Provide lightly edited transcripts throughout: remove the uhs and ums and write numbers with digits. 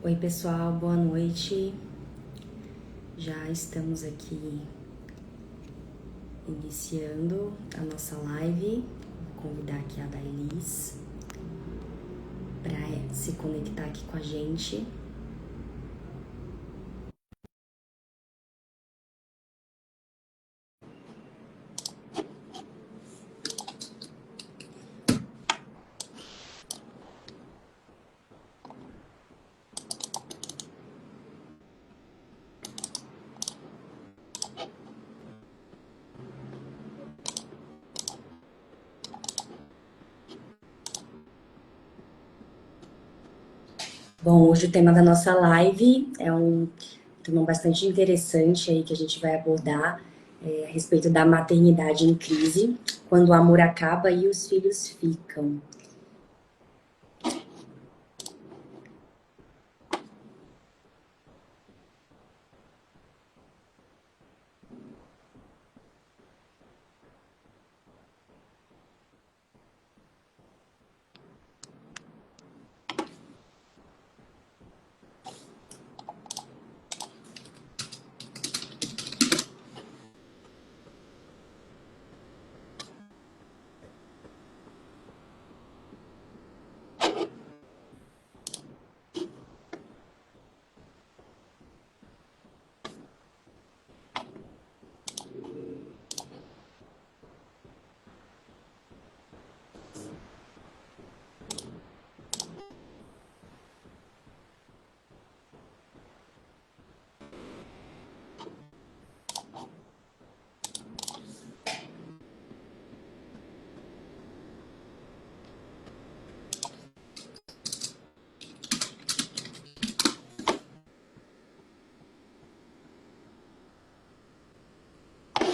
Oi, pessoal, boa noite. Já estamos aqui iniciando a nossa live. Vou convidar aqui a Dailis para se conectar aqui com a gente. Bom, hoje o tema da nossa live é um tema bastante interessante aí que a gente vai abordar a respeito da maternidade em crise, quando o amor acaba e os filhos ficam.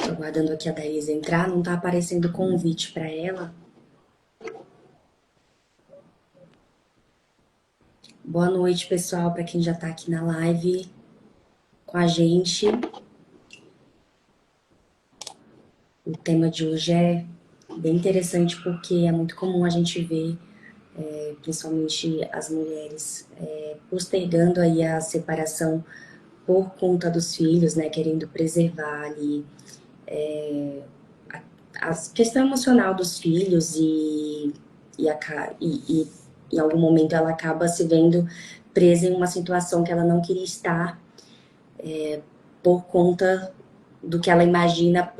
Tô aguardando aqui a Thaís entrar, não tá aparecendo convite para ela. Boa noite, pessoal, para quem já tá aqui na live com a gente. O tema de hoje é bem interessante porque é muito comum a gente ver, principalmente as mulheres, postergando aí a separação por conta dos filhos, né, querendo preservar ali a questão emocional dos filhos e em algum momento ela acaba se vendo presa em uma situação que ela não queria estar por conta do que ela imagina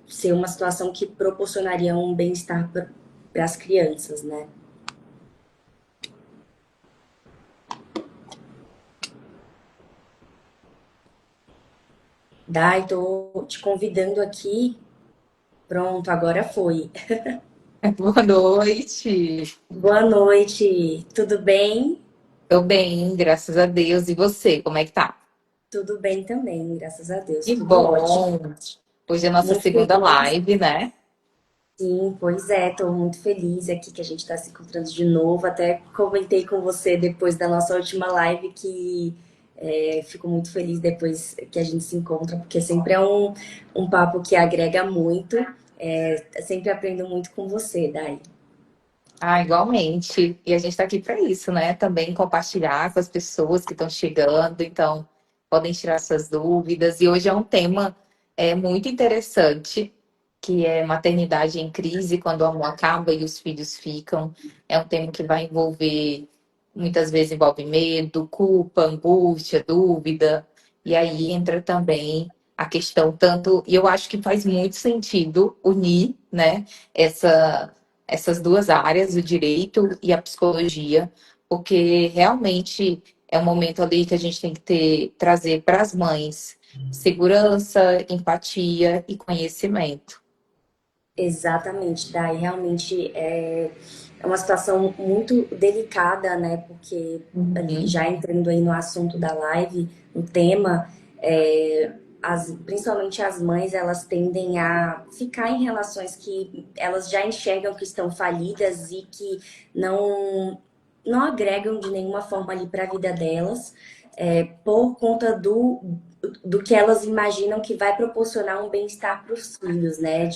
ser uma situação que proporcionaria um bem-estar para as crianças, né? Dai, tô te convidando aqui. Pronto, agora foi. Boa noite. Boa noite, tudo bem? Tô bem, graças a Deus. E você, como é que tá? Tudo bem também, graças a Deus, Que tudo ótimo. bom. Hoje é a nossa Muito segunda feliz. live, né? Sim, pois é, estou muito feliz aqui que a gente está se encontrando de novo. Até comentei com você depois da nossa última live que fico muito feliz depois que a gente se encontra, porque sempre é um papo que agrega muito. Sempre aprendo muito com você, Dai. Ah, igualmente. E a gente tá aqui para isso, né? Também compartilhar com as pessoas que estão chegando, então podem tirar suas dúvidas. E hoje é um tema muito interessante, que é maternidade em crise, quando o amor acaba e os filhos ficam. É um tema que vai envolver, muitas vezes envolve medo, culpa, angústia, dúvida. E aí entra também a questão tanto, e eu acho que faz muito sentido unir, né, essa essas duas áreas, o direito e a psicologia, porque realmente é um momento ali que a gente tem que trazer para as mães segurança, empatia e conhecimento. Exatamente, Dai. Realmente é uma situação muito delicada, né? Porque Uhum. já entrando aí no assunto da live, no tema, principalmente as mães, elas tendem a ficar em relações que elas já enxergam que estão falidas e que não agregam de nenhuma forma ali para a vida delas, por conta do que elas imaginam que vai proporcionar um bem-estar para os filhos, né?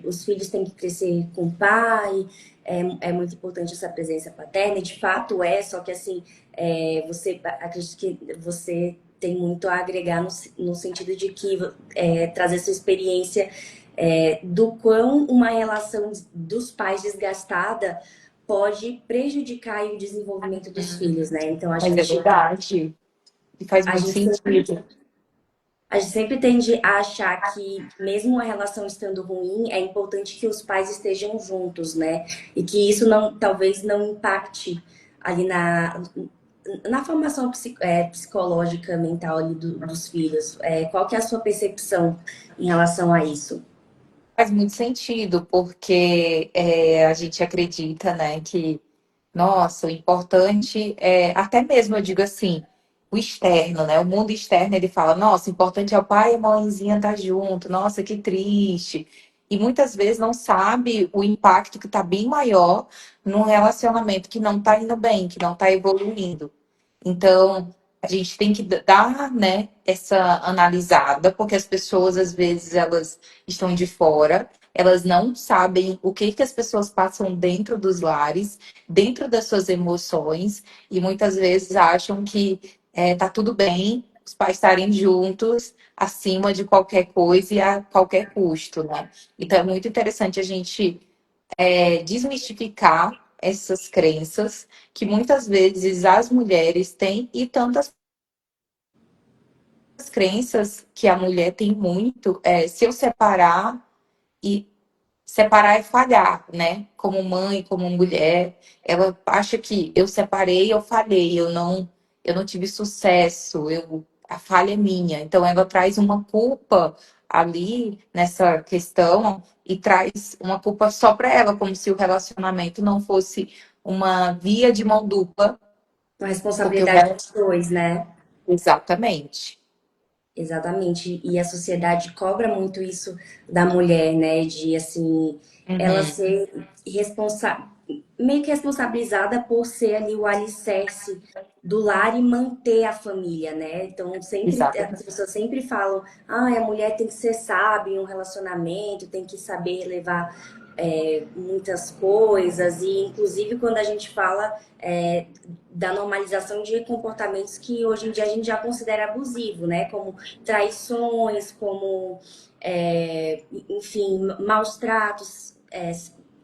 Os filhos têm que crescer com o pai, é muito importante essa presença paterna, e de fato é, só que assim, você acredito que você tem muito a agregar no sentido de que trazer sua experiência do quão uma relação dos pais desgastada pode prejudicar aí o desenvolvimento dos filhos, né? Então Mas é verdade. E faz a muito gente sentido. a gente sempre tende a achar que, mesmo a relação estando ruim, é importante que os pais estejam juntos, né? E que isso não, talvez não impacte ali na formação psicológica, mental ali dos filhos. Qual que é a sua percepção em relação a isso? Faz muito sentido, porque a gente acredita, né, que, nossa, o importante é, até mesmo eu digo assim, o externo, né, o mundo externo, ele fala, nossa, o importante é o pai e a mãezinha estar junto, nossa, que triste. E muitas vezes não sabe o impacto que está bem maior num relacionamento que não está indo bem, que não está evoluindo. Então, a gente tem que dar, né, essa analisada, porque as pessoas, às vezes, elas estão de fora, elas não sabem o que que as pessoas passam dentro dos lares, dentro das suas emoções, e muitas vezes acham que tá tudo bem os pais estarem juntos, acima de qualquer coisa e a qualquer custo, né? Então, é muito interessante a gente desmistificar essas crenças que muitas vezes as mulheres têm e tantas crenças que a mulher tem muito se eu separar e separar é falhar, né? Como mãe, como mulher, ela acha que eu separei, eu falhei, eu não tive sucesso, a falha é minha. Então ela traz uma culpa ali nessa questão e traz uma culpa só para ela, como se o relacionamento não fosse uma via de mão dupla, Uma porque o responsabilidade dos dois, né? exatamente. Exatamente. E a sociedade cobra muito isso da mulher, né? De assim, ela Uhum, ser meio que responsabilizada por ser ali o alicerce do lar e manter a família, né? Então, sempre as exatamente. pessoas sempre falam, ah, a mulher tem que ser sábia em um relacionamento, tem que saber levar muitas coisas, e inclusive quando a gente fala da normalização de comportamentos que hoje em dia a gente já considera abusivo, né? Como traições, como, enfim, maus tratos,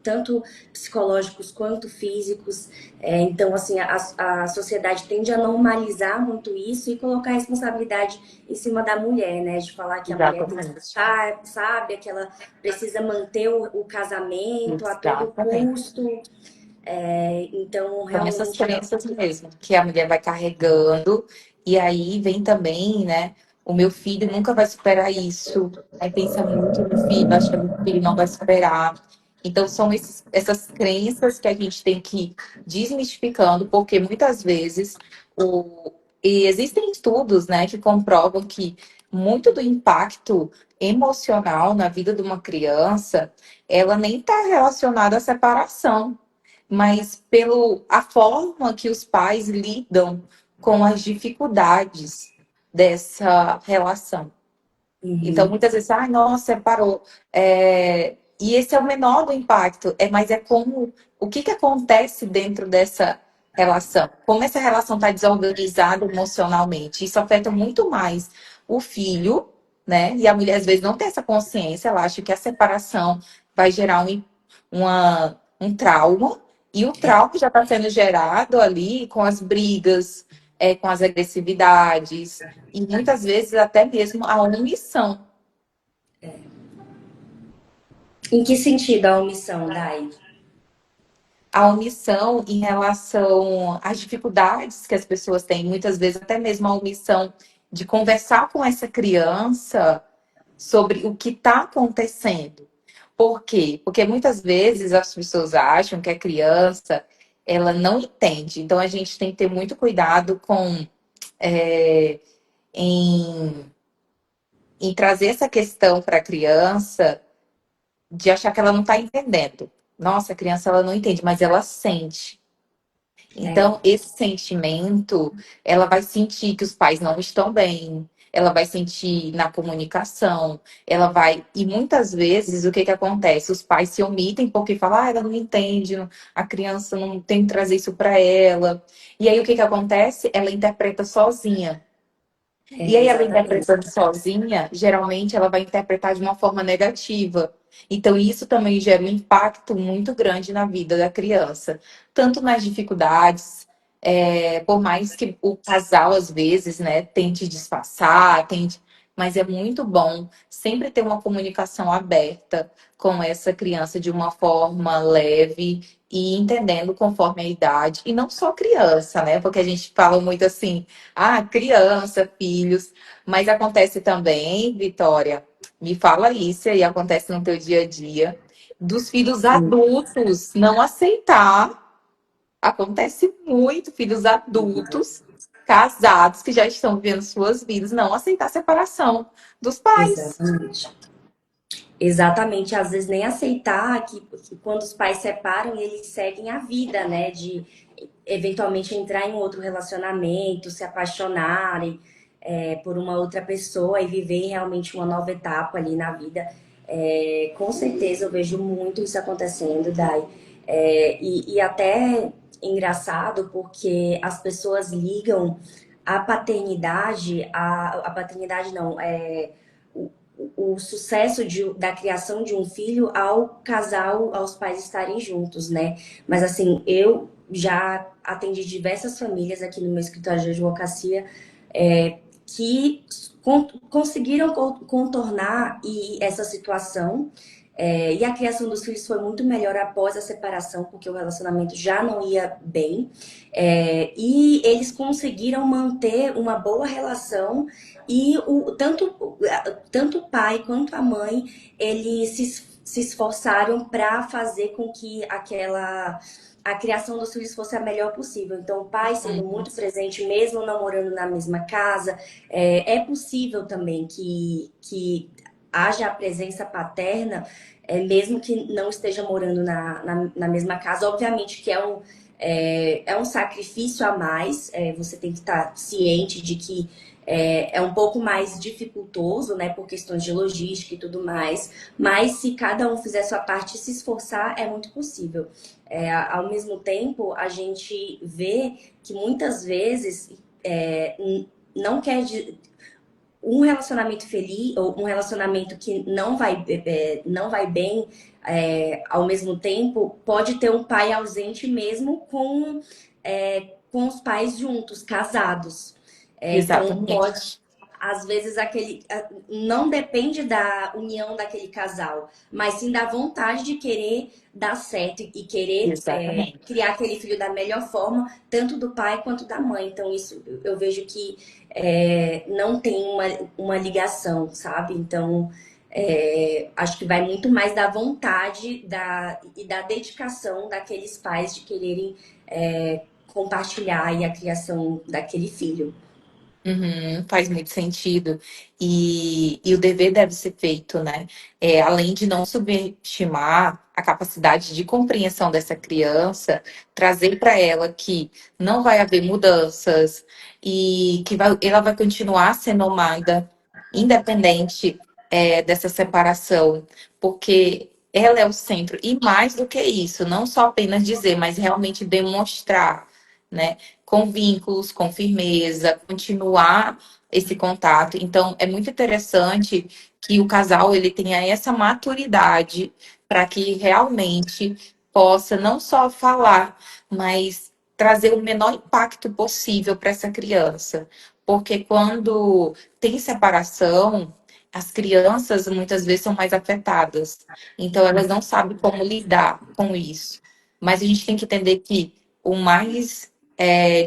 tanto psicológicos quanto físicos. Então, assim, a sociedade tende a normalizar muito isso e colocar a responsabilidade em cima da mulher, né? De falar que a mulher tem que ser Exatamente. sábia, que ela precisa manter o casamento a todo Exatamente. custo. Então, São essas realmente, crenças mesmo, que a mulher vai carregando, e aí vem também, né? O meu filho nunca vai superar isso. Aí pensa muito no filho, acha que o filho não vai superar. Então, são essas crenças que a gente tem que ir desmistificando, porque muitas vezes e existem estudos, né, que comprovam que muito do impacto emocional na vida de uma criança, ela nem está relacionada à separação, mas pelo a forma que os pais lidam com as dificuldades dessa relação. Então, uhum, muitas vezes, ai, nossa, separou. E esse é o menor do impacto, mas é como o que acontece dentro dessa relação, como essa relação está desorganizada emocionalmente. Isso afeta muito mais o filho, né? E a mulher às vezes não tem essa consciência, ela acha que a separação vai gerar um trauma, e o trauma já está sendo gerado ali com as brigas, com as agressividades, e muitas vezes até mesmo a omissão. em que sentido a omissão, Dai? A omissão em relação às dificuldades que as pessoas têm, muitas vezes até mesmo a omissão de conversar com essa criança sobre o que está acontecendo. Por quê? Porque muitas vezes as pessoas acham que a criança ela não entende. Então a gente tem que ter muito cuidado é, em, em trazer essa questão para a criança de achar que ela não está entendendo. Nossa, a criança ela não entende, mas ela sente. É, Então, esse sentimento, ela vai sentir que os pais não estão bem, ela vai sentir na comunicação, ela vai. E muitas vezes o que que acontece? Os pais se omitem porque falam, ela não entende, a criança não tem que trazer isso para ela. E aí o que que acontece? Ela interpreta sozinha. E É, aí, ela exatamente. interpretando sozinha, geralmente ela vai interpretar de uma forma negativa. Então, isso também gera um impacto muito grande na vida da criança, tanto nas dificuldades, por mais que o casal, às vezes, né, tente disfarçar, tente, mas é muito bom sempre ter uma comunicação aberta com essa criança de uma forma leve e entendendo conforme a idade, e não só criança, né? Porque a gente fala muito assim. Ah, criança, filhos. Mas acontece também, Vitória, me fala isso e acontece no teu dia a dia, dos filhos Sim. adultos não aceitar. Acontece muito, filhos adultos, casados, que já estão vivendo suas vidas, não aceitar a separação dos pais. Exatamente. Exatamente, às vezes nem aceitar que quando os pais separam, eles seguem a vida, né? De eventualmente entrar em outro relacionamento, se apaixonarem por uma outra pessoa e viver realmente uma nova etapa ali na vida. Com certeza eu vejo muito isso acontecendo, Dai. E até engraçado porque as pessoas ligam a paternidade não, o sucesso da criação de um filho ao casal, aos pais estarem juntos, né? Mas assim, eu já atendi diversas famílias aqui no meu escritório de advocacia que conseguiram contornar essa situação. E a criação dos filhos foi muito melhor após a separação, porque o relacionamento já não ia bem. E eles conseguiram manter uma boa relação e tanto o pai quanto a mãe, eles se esforçaram para fazer com que a criação dos filhos fosse a melhor possível. Então, o pai sendo muito presente, mesmo não morando na mesma casa, é possível também que haja a presença paterna, mesmo que não esteja morando na mesma casa. Obviamente que é um sacrifício a mais, você tem que estar ciente de que é um pouco mais dificultoso, né, por questões de logística e tudo mais, mas se cada um fizer sua parte e se esforçar, é muito possível. Ao mesmo tempo, a gente vê que muitas vezes não quer um relacionamento feliz ou um relacionamento que não vai bem ao mesmo tempo pode ter um pai ausente mesmo com os pais juntos, casados. Então pode Exatamente. às vezes não depende da união daquele casal, mas sim da vontade de querer dar certo e querer Exatamente. criar aquele filho da melhor forma, tanto do pai quanto da mãe. Então isso eu vejo que não tem uma ligação, sabe? Então acho que vai muito mais da vontade e da dedicação daqueles pais de quererem compartilhar aí a criação daquele filho. Uhum, faz muito sentido. E o dever deve ser feito, né? Além de não subestimar a capacidade de compreensão dessa criança, trazer para ela que não vai haver mudanças e que ela vai continuar sendo amada, independente, dessa separação, porque ela é o centro. E mais do que isso, não só apenas dizer, mas realmente demonstrar, né? Com vínculos, com firmeza, continuar esse contato. Então, é muito interessante que o casal ele tenha essa maturidade para que realmente possa não só falar, mas trazer o menor impacto possível para essa criança. Porque quando tem separação, as crianças muitas vezes são mais afetadas. Então, elas não sabem como lidar com isso. Mas a gente tem que entender que o mais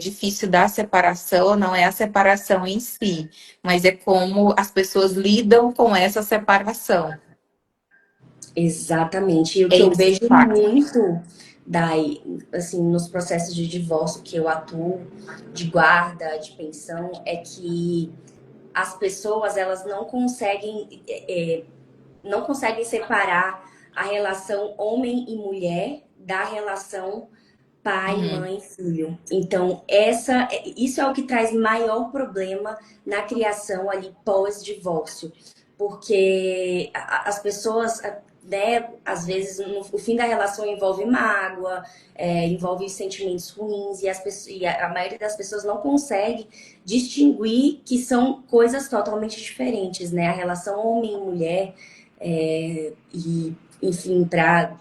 difícil da separação não é a separação em si, mas é como as pessoas lidam com essa separação. Exatamente. E o É que eu esse vejo impacto. muito daí, assim, nos processos de divórcio que eu atuo, de guarda, de pensão, é que as pessoas elas não conseguem separar a relação homem e mulher da relação pai, Uhum. mãe, filho. Então, isso é o que traz maior problema na criação ali pós-divórcio, porque as pessoas, né, às vezes o fim da relação envolve mágoa, envolve sentimentos ruins e a maioria das pessoas não consegue distinguir que são coisas totalmente diferentes, né? A relação homem e mulher e enfim, para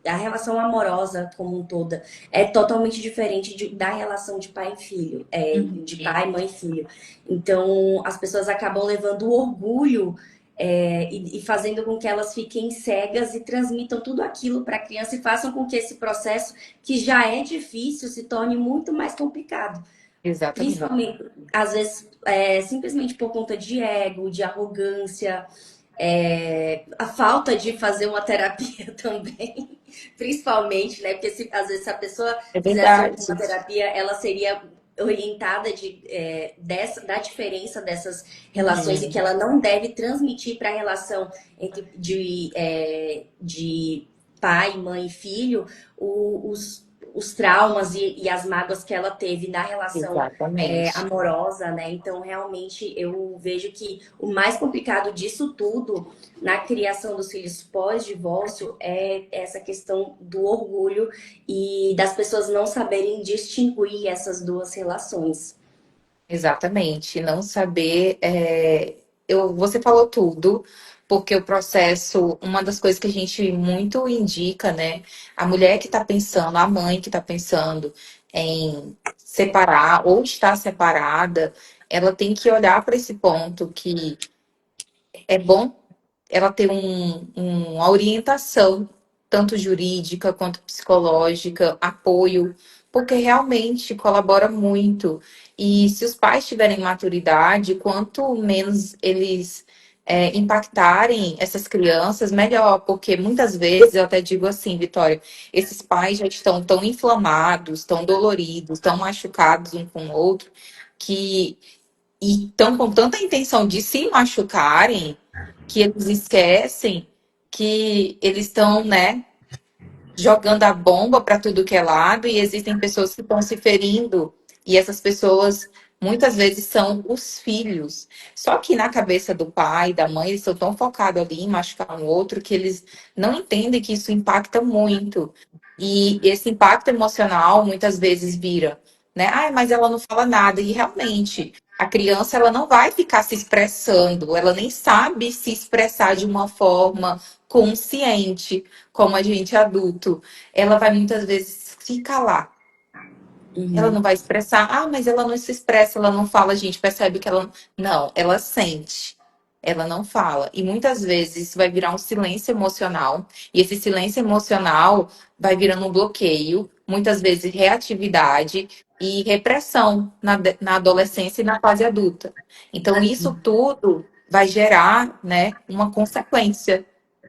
a relação amorosa como um toda é totalmente diferente da relação de pai e filho, Uhum. de pai, mãe e filho. Então, as pessoas acabam levando o orgulho e fazendo com que elas fiquem cegas e transmitam tudo aquilo para a criança e façam com que esse processo, que já é difícil, se torne muito mais complicado. Exatamente. Principalmente, às vezes, simplesmente por conta de ego, de arrogância, a falta de fazer uma terapia também, principalmente, né? Porque às vezes se a pessoa É fizesse verdade. uma terapia, ela seria orientada da diferença dessas relações e que Uhum. ela não deve transmitir para a relação de pai, mãe e filho os traumas e as mágoas que ela teve na relação Exatamente. amorosa, né? Então, realmente, eu vejo que o mais complicado disso tudo na criação dos filhos pós-divórcio é essa questão do orgulho e das pessoas não saberem distinguir essas duas relações. Exatamente, não saber. Você falou tudo, porque o processo, uma das coisas que a gente muito indica, né? A mulher que está pensando, a mãe que está pensando em separar ou está separada, ela tem que olhar para esse ponto que é bom ela ter uma orientação, tanto jurídica quanto psicológica, apoio, porque realmente colabora muito. E se os pais tiverem maturidade, quanto menos eles impactarem essas crianças, melhor, porque muitas vezes eu até digo assim, Vitória, esses pais já estão tão inflamados, tão doloridos, tão machucados um com o outro, que e estão com tanta intenção de se machucarem que eles esquecem que eles estão, né, jogando a bomba para tudo que é lado e existem pessoas que estão se ferindo e essas pessoas muitas vezes são os filhos. Só que na cabeça do pai, da mãe, eles estão tão focados ali em machucar um outro que eles não entendem que isso impacta muito. E esse impacto emocional muitas vezes vira, né? Ai, mas ela não fala nada. E realmente, a criança ela não vai ficar se expressando, ela nem sabe se expressar de uma forma consciente como a gente adulto, ela vai muitas vezes se calar. Ela não Uhum, vai expressar, mas ela não se expressa, ela não fala, a gente percebe que ela. Não, ela sente. Ela não fala. E muitas vezes isso vai virar um silêncio emocional. E esse silêncio emocional vai virando um bloqueio, muitas vezes reatividade e repressão na adolescência e na fase adulta. Então, isso tudo vai gerar, né, uma consequência.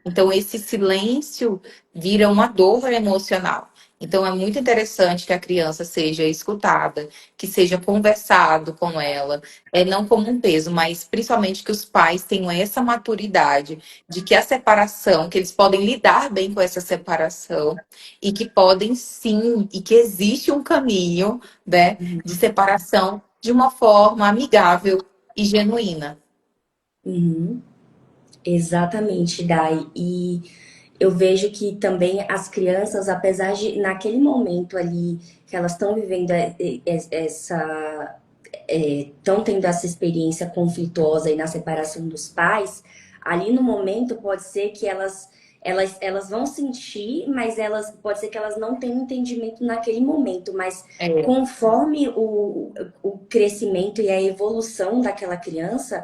Então, esse silêncio vira uma dor emocional. Então, é muito interessante que a criança seja escutada, que seja conversado com ela, não como um peso, mas principalmente que os pais tenham essa maturidade de que a separação, que eles podem lidar bem com essa separação e que podem sim, e que existe um caminho, né, de separação de uma forma amigável e genuína. uhum. Exatamente, Dai. E eu vejo que também as crianças, apesar de naquele momento ali que elas estão vivendo essa, estão tendo essa experiência conflituosa e na separação dos pais, ali no momento pode ser que elas vão sentir, mas elas pode ser que elas não tenham entendimento naquele momento, mas É, conforme o crescimento e a evolução daquela criança,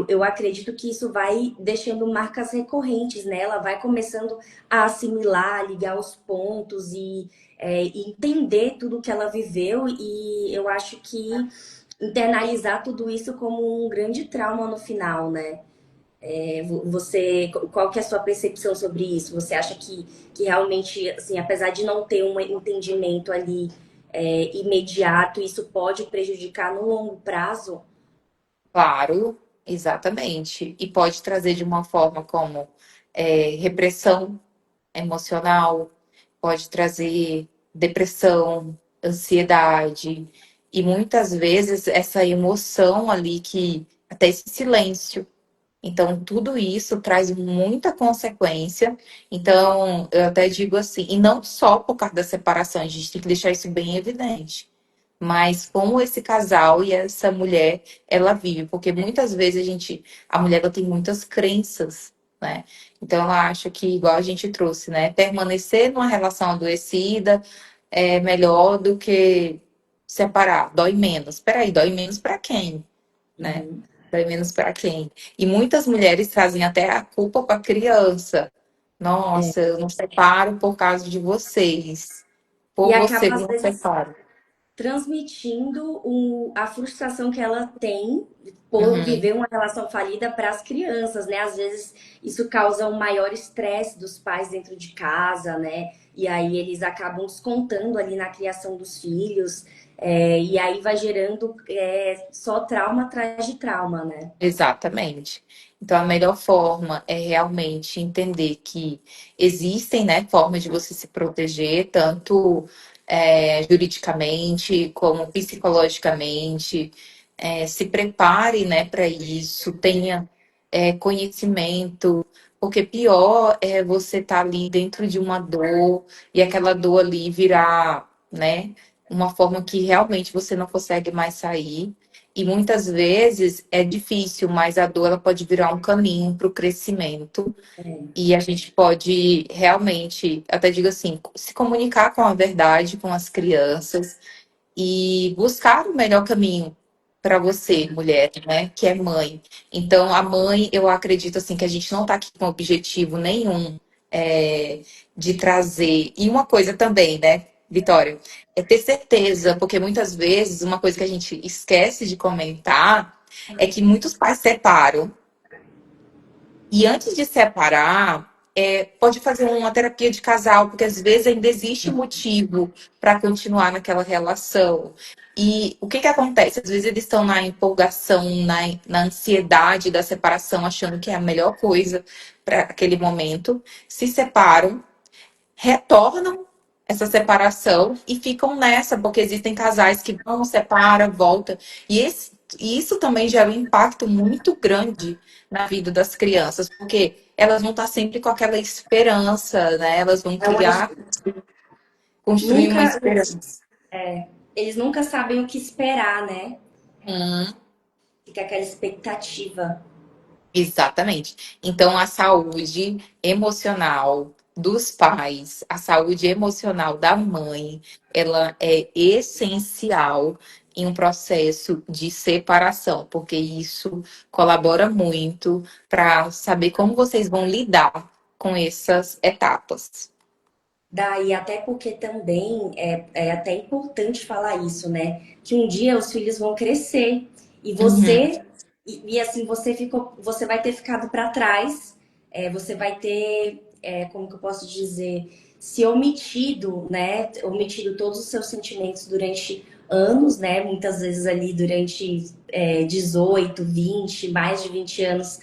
eu acredito que isso vai deixando marcas recorrentes, né? Ela vai começando a assimilar, ligar os pontos e entender tudo que ela viveu, e eu acho que internalizar tudo isso como um grande trauma no final, né? Qual que é a sua percepção sobre isso? Você acha que realmente, assim, apesar de não ter um entendimento ali imediato, isso pode prejudicar no longo prazo? claro, exatamente. E pode trazer de uma forma como repressão emocional, pode trazer. depressão, ansiedade, e muitas vezes essa emoção ali que até esse silêncio. Então, tudo isso traz muita consequência. Então, eu até digo assim, e não só por causa da separação, a gente tem que deixar isso bem evidente. Mas como esse casal e essa mulher, ela vive, porque muitas vezes a mulher ela tem muitas crenças, né? Então ela acha que, igual a gente trouxe, né? Permanecer numa relação adoecida é melhor do que separar, dói menos. Peraí, dói menos para quem, né? Uhum. Dói menos para quem? E muitas mulheres trazem até a culpa para a criança. É. Nossa, eu não separo por causa de vocês. E Por acaba, vocês às eu não vezes, separo. transmitindo a frustração que ela tem por Uhum. viver uma relação falida para as crianças, né? Às vezes isso causa um maior estresse dos pais dentro de casa, né? E aí eles acabam descontando ali na criação dos filhos, e aí vai gerando só trauma atrás de trauma, né? Exatamente. Então, a melhor forma é realmente entender que existem, né, formas de você se proteger, tanto juridicamente como psicologicamente. Se prepare, né, para isso, tenha conhecimento, porque pior é você estar ali dentro de uma dor e aquela dor ali virar, né, uma forma que realmente você não consegue mais sair. E muitas vezes é difícil, mas a dor ela pode virar um caminho para o crescimento. E a gente pode realmente, até digo assim, se comunicar com a verdade com as crianças e buscar o melhor caminho para você, mulher, né, que é mãe. Então, a mãe, eu acredito assim que a gente não está aqui com objetivo nenhum é, de trazer. E uma coisa também, né, Vitória, é ter certeza, porque muitas vezes uma coisa que a gente esquece de comentar é que muitos pais separam e antes de separar, pode fazer uma terapia de casal, porque às vezes ainda existe motivo para continuar naquela relação. E o que que acontece? Às vezes eles estão na empolgação, na ansiedade da separação, achando que é a melhor coisa para aquele momento, se separam, retornam essa separação e ficam nessa, porque existem casais que vão, separa, volta. E isso também gera um impacto muito grande na vida das crianças, porque elas vão estar sempre com aquela esperança, né? Elas vão Eu acho criar, construir uma nunca, esperança. eles nunca sabem o que esperar, né? Hum. Fica aquela expectativa. Exatamente. Então, a saúde emocional dos pais, a saúde emocional da mãe, ela é essencial em um processo de separação, porque isso colabora muito para saber como vocês vão lidar com essas etapas. Daí, até porque também é até importante falar isso, né? Que um dia os filhos vão crescer e Uhum, assim você vai ter ficado para trás, você vai ter, como que eu posso dizer, se omitido, né? Omitido todos os seus sentimentos durante anos, né? Muitas vezes ali durante 18, 20, mais de 20 anos,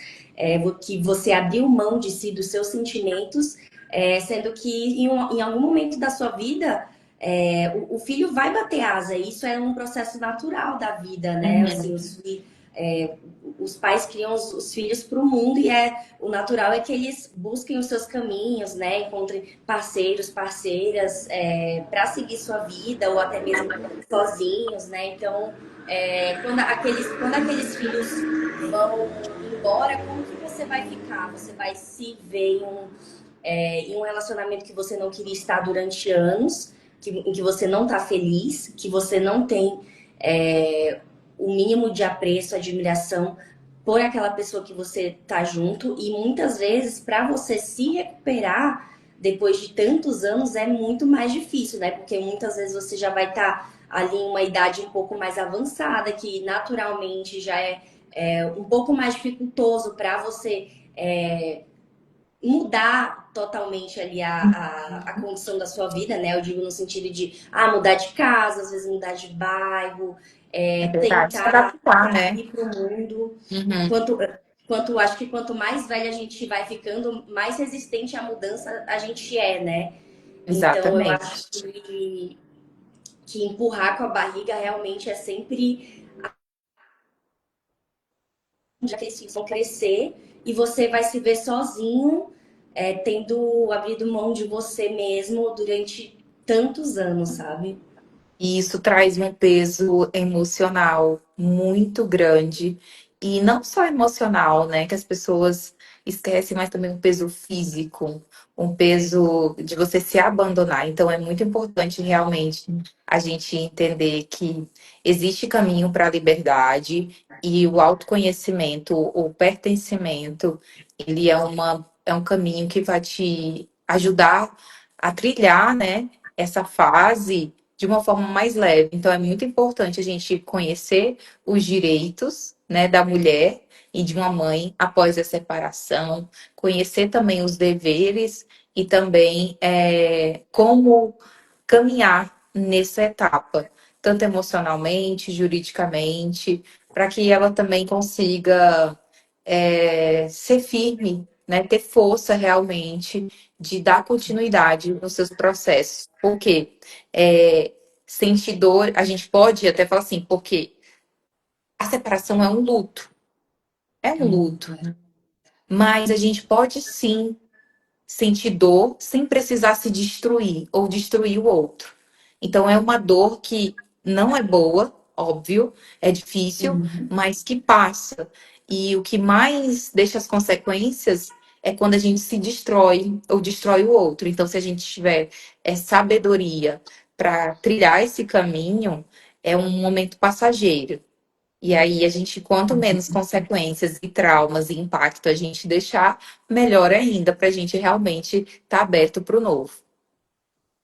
que você abriu mão de si, dos seus sentimentos, sendo que em algum momento da sua vida, o filho vai bater asa, e isso é um processo natural da vida, né? Assim, uhum. é, os pais criam os filhos para o mundo e o natural é que eles busquem os seus caminhos, né? Encontrem parceiros, parceiras para seguir sua vida ou até mesmo sozinhos, né? Então, quando aqueles filhos vão embora, como que você vai ficar? Você vai se ver em um relacionamento que você não queria estar durante anos, em que você não está feliz, que você não tem o mínimo de apreço, admiração por aquela pessoa que você tá junto, e muitas vezes para você se recuperar depois de tantos anos é muito mais difícil, né? Porque muitas vezes você já vai estar ali em uma idade um pouco mais avançada, que naturalmente já é um pouco mais dificultoso para você mudar totalmente ali a condição da sua vida, né? Eu digo no sentido de mudar de casa, às vezes mudar de bairro, É verdade. Se tentar adaptar, né? ir para o mundo. Uhum. Acho que quanto mais velha a gente vai ficando, mais resistente à mudança a gente é, né? Então, eu acho Exatamente. que empurrar com a barriga realmente é sempre onde aqueles filhos vão crescer e você vai se ver sozinho, tendo abrido mão de você mesmo durante tantos anos, sabe? E isso traz um peso emocional muito grande. E não só emocional, né? Que as pessoas esquecem, mas também um peso físico, um peso de você se abandonar. Então é muito importante realmente a gente entender que existe caminho para a liberdade e o autoconhecimento, o pertencimento, ele é um caminho que vai te ajudar a trilhar, né? Essa fase de uma forma mais leve. Então, é muito importante a gente conhecer os direitos, né, da mulher e de uma mãe após a separação, conhecer também os deveres e também como caminhar nessa etapa, tanto emocionalmente, juridicamente, para que ela também consiga ser firme, né, ter força realmente de dar continuidade nos seus processos. Porque sentir dor, a gente pode até falar assim, porque a separação é um luto, mas a gente pode sim sentir dor sem precisar se destruir ou destruir o outro. Então é uma dor que não é boa, óbvio, é difícil, Uhum. mas que passa. E o que mais deixa as consequências é quando a gente se destrói ou destrói o outro. Então, se a gente tiver sabedoria para trilhar esse caminho, é um momento passageiro. E aí a gente, quanto menos consequências e traumas e impacto a gente deixar, melhor ainda para a gente realmente estar aberto para o novo.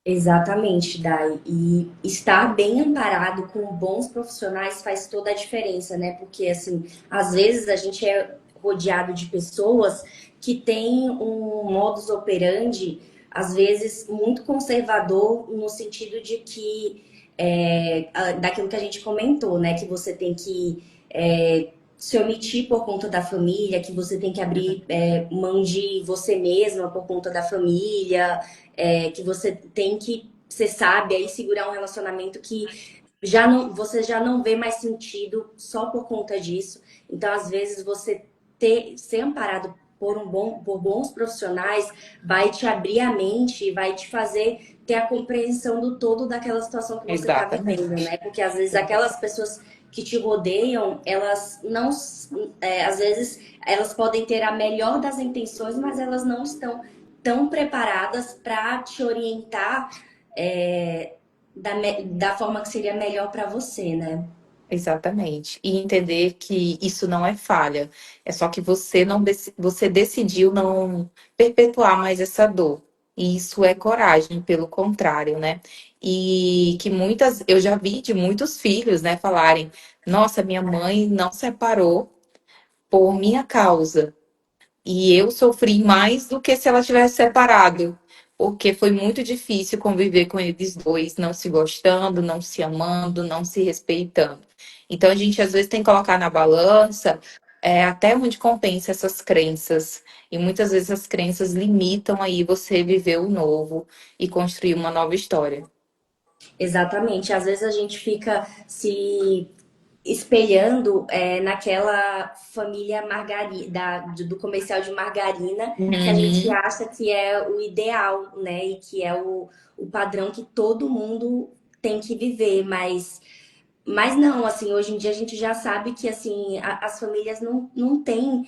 Exatamente, Dai. E estar bem amparado com bons profissionais faz toda a diferença, né? Porque, assim, às vezes a gente é rodeado de pessoas que têm um modus operandi, às vezes, muito conservador, no sentido de que, daquilo que a gente comentou, né? Que você tem que se omitir por conta da família, que você tem que abrir mão de você mesma por conta da família, que você tem que ser sábia e segurar um relacionamento que você já não vê mais sentido só por conta disso. Então, às vezes, ser amparado por bons profissionais vai te abrir a mente, vai te fazer ter a compreensão do todo daquela situação que você está vivendo, Exatamente. né? Porque às vezes aquelas pessoas que te rodeiam, elas não, às vezes elas podem ter a melhor das intenções, mas elas não estão tão preparadas para te orientar da forma que seria melhor para você, né? Exatamente. E entender que isso não é falha. É só que você não você decidiu não perpetuar mais essa dor. E isso é coragem, pelo contrário, né? E que muitas, eu já vi de muitos filhos, né, falarem: "Nossa, minha mãe não separou por minha causa. E eu sofri mais do que se ela tivesse separado, porque foi muito difícil conviver com eles dois, não se gostando, não se amando, não se respeitando. Então a gente às vezes tem que colocar na balança até onde compensa essas crenças. E muitas vezes as crenças limitam aí você viver o novo e construir uma nova história. Exatamente. Às vezes a gente fica se espelhando naquela família do comercial de margarina que a gente Uhum. acha que é o ideal, né? E que é o padrão que todo mundo tem que viver, mas não, assim, hoje em dia a gente já sabe que assim as famílias não têm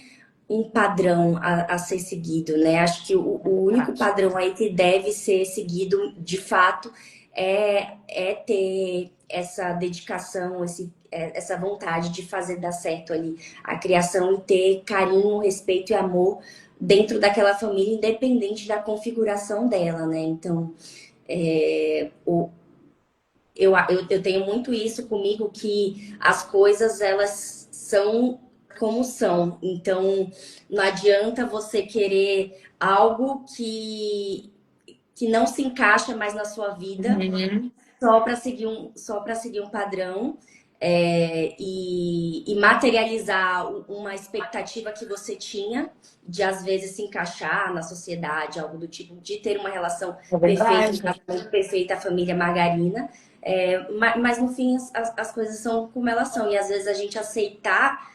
um padrão a ser seguido, né? Acho que o único Verdade. padrão aí que deve ser seguido de fato é ter essa dedicação, essa vontade de fazer dar certo ali a criação e ter carinho, respeito e amor dentro daquela família, independente da configuração dela, né? Então, eu tenho muito isso comigo, que as coisas elas são como são. Então, não adianta você querer algo que não se encaixa mais na sua vida Uhum. só para seguir um padrão. e materializar uma expectativa que você tinha de às vezes se encaixar na sociedade, algo do tipo, de ter uma relação É perfeita, um verdade. casamento perfeito, a família margarina. Mas no fim as coisas são como elas são, e às vezes a gente aceitar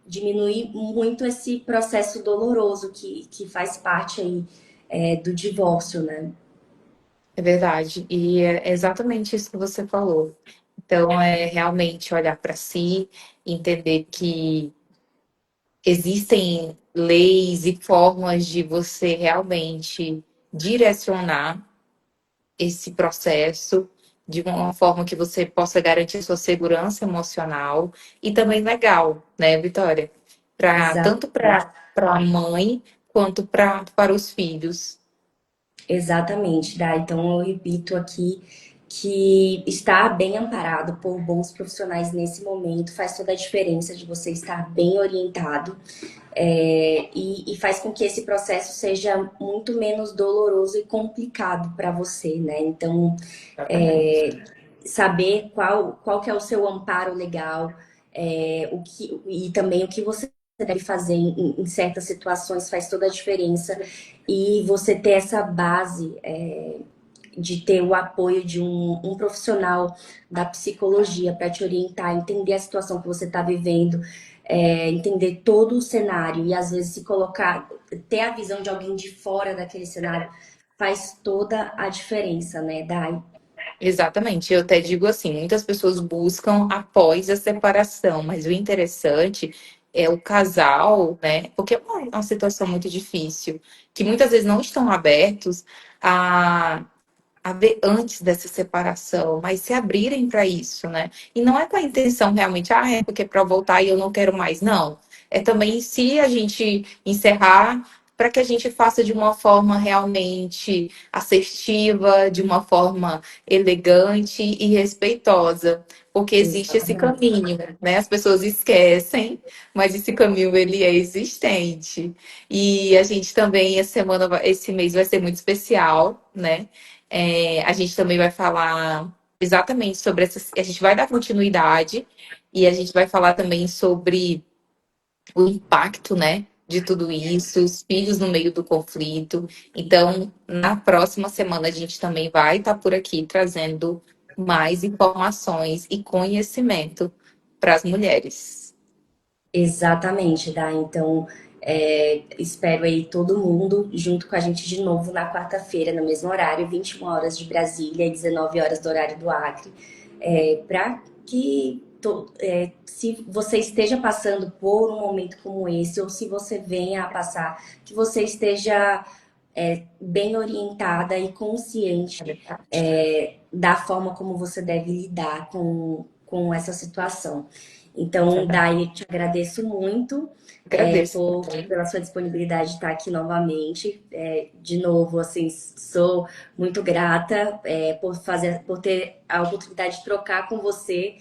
diminuir muito esse processo doloroso que faz parte aí do divórcio, né? É verdade. E é exatamente isso que você falou. Então, é realmente olhar para si, entender que existem leis e formas de você realmente direcionar esse processo de uma forma que você possa garantir sua segurança emocional e também legal, né, Vitória? Tanto Exatamente. para a mãe quanto para os filhos. Exatamente, Dá. Então eu repito aqui que estar bem amparado por bons profissionais nesse momento faz toda a diferença de você estar bem orientado e faz com que esse processo seja muito menos doloroso e complicado para você, né? Então, Exatamente. é, saber qual que é o seu amparo legal, e também o que você deve fazer em certas situações faz toda a diferença. E você ter essa base de ter o apoio de um profissional da psicologia para te orientar, entender a situação que você está vivendo, entender todo o cenário e às vezes se colocar, ter a visão de alguém de fora daquele cenário faz toda a diferença, né, Dai? Exatamente, eu até digo assim, muitas pessoas buscam após a separação, mas o interessante é o casal, né? Porque é uma situação muito difícil, que muitas vezes não estão abertos a ver antes dessa separação, mas se abrirem para isso, né? E não é com a intenção realmente, é porque para voltar e eu não quero mais, não. É também se a gente encerrar, para que a gente faça de uma forma realmente assertiva, de uma forma elegante e respeitosa, porque existe esse Exatamente. caminho, né? As pessoas esquecem, mas esse caminho ele é existente. E a gente também essa semana, esse mês vai ser muito especial, né? A gente também vai falar exatamente sobre essas. A gente vai dar continuidade e a gente vai falar também sobre o impacto, né, de tudo isso, os filhos no meio do conflito. Então, na próxima semana, a gente também vai estar por aqui trazendo mais informações e conhecimento para as mulheres. Exatamente, Dá. Então, espero aí todo mundo junto com a gente de novo na quarta-feira, no mesmo horário, 21 horas de Brasília e 19 horas do horário do Acre, para que se você esteja passando por um momento como esse, ou se você venha a passar, que você esteja bem orientada e É consciente verdade. da forma como você deve lidar com essa situação. Então, Exatamente. Dai, eu te agradeço muito Agradeço também. pela sua disponibilidade de estar aqui novamente. De novo, assim, sou muito grata por ter a oportunidade de trocar com você,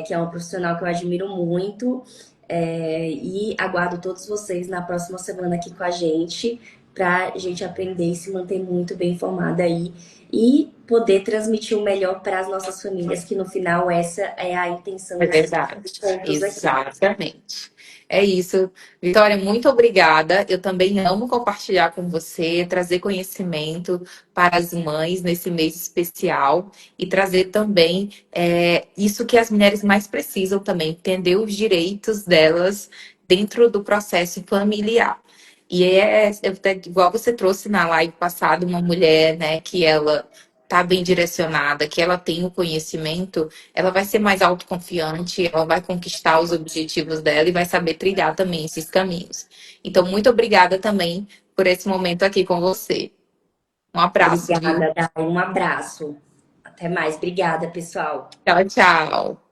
que é um profissional que eu admiro muito. E aguardo todos vocês na próxima semana aqui com a gente, para a gente aprender e se manter muito bem informada aí e poder transmitir o melhor para as nossas famílias, que no final essa é a intenção É desses verdade, pontos aqui. exatamente. É isso. Vitória, muito obrigada. Eu também amo compartilhar com você, trazer conhecimento para as mães nesse mês especial e trazer também isso que as mulheres mais precisam também, entender os direitos delas dentro do processo familiar. E igual você trouxe na live passada, uma mulher, né, que ela tá bem direcionada, que ela tem o conhecimento, ela vai ser mais autoconfiante, ela vai conquistar os objetivos dela e vai saber trilhar também esses caminhos. Então, muito obrigada também por esse momento aqui com você. Um abraço, viu? Obrigada, Dai. Um abraço. Até mais. Obrigada, pessoal. Tchau, tchau.